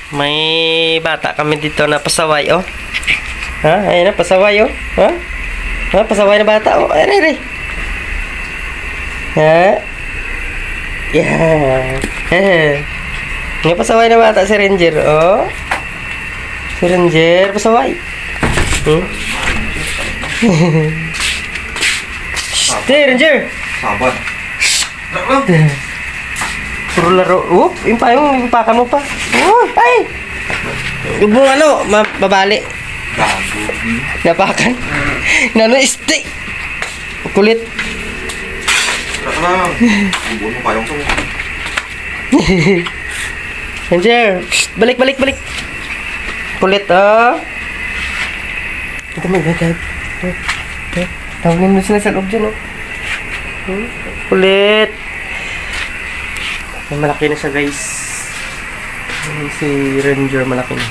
May bata kami dito na pasaway, oh. Ha? Ayun na, pasaway, oh. Ha? Ha? Pasaway na bata, oh. Ayun, ayun. Ha? Yeah. Nga pasaway na bata si Ranger, oh. Si Ranger, pasaway. Hmm? Shhh, Ranger. Sabat. Puro laro. Impakan mo pa. Ay! Yung ano, mabali. Gago. Napakan. Nano, stick. Kulit. Lang. Bubuo mo kayong sa'yo. Ranger, balik. Kulit, oh. Ito mo, gagag. Tawagin mo sila sa loob dyan, oh. Kulit. May malaki na siya, guys. Si Ranger, malaki na.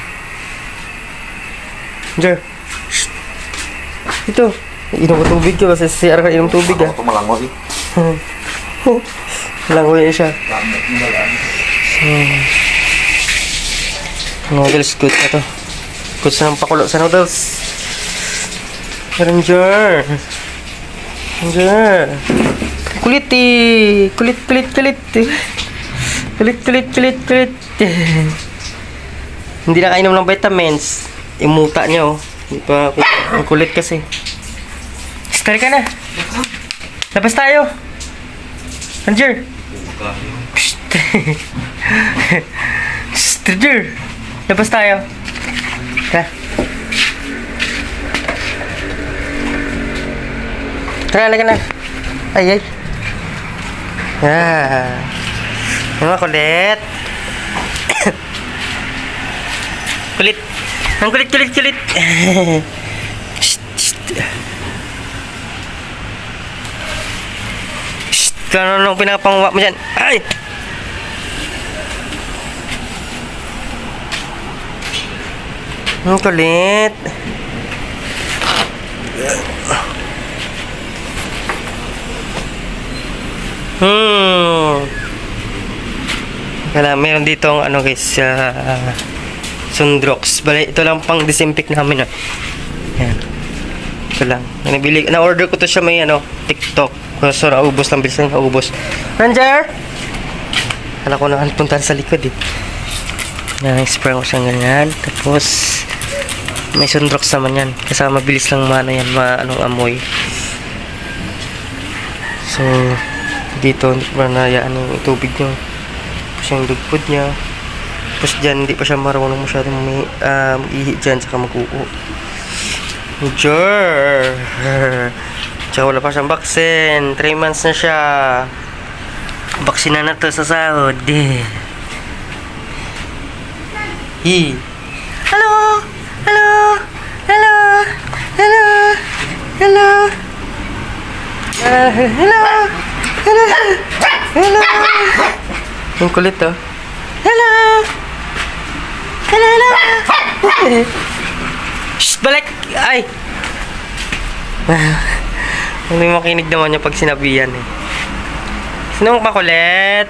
Ranger. Shh. Ito. Inom ko tubig ka kasi CR ka inom tubig, ah. Ako malango eh. Langoy na siya. Lamot mo na lang. Noodles, good na to. Good sa pakulo sa noodles. Ranger. Kulit eh. Kulit. Kulit. Hindi na kainom ng vitamins. Imuta niya, oh. Hindi pa ang kulit kasi. Start ka na. Labas tayo. Ranger. Ranger. Labas tayo. Tara, halika na. Ay. Mga kulit. Kulit. Ang kulit. Kano nung pinapanguha mo dyan? Ay! Ang kulit. Kaya meron dito ang ano guys, Sundrox. Bale, ito lang pang disinfect namin. Yan. Ito lang. Na-order ko to siya may TikTok. So, naubos lang. Bilis lang naubos. Ranger! Kala ko na punta sa likod eh. Yan, spray ko siyang ganyan. Tapos, may Sundrox naman yan. Kasi mabilis lang anong amoy. So, dito, hindi pa nayaan yung tubig niya. Tapos yung dugpod niya. Tapos dyan, hindi pa siya marunong masyadong ihi dyan, saka mag-uo. Sure! Tsaka wala pa siyang vaccine. 3 months na siya. Vaksina na to sa sahod. Hello! Ang kulit, oh. Hello! Shh! Balik! Ay! Hindi makinig naman niya pag sinabihan eh. Sino makulit?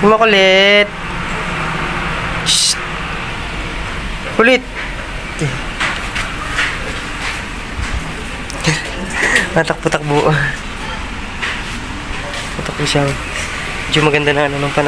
Makulit! Shh! Kulit! Matakbo-takbo. Matakbo siya. Medyo maganda na nung panahon.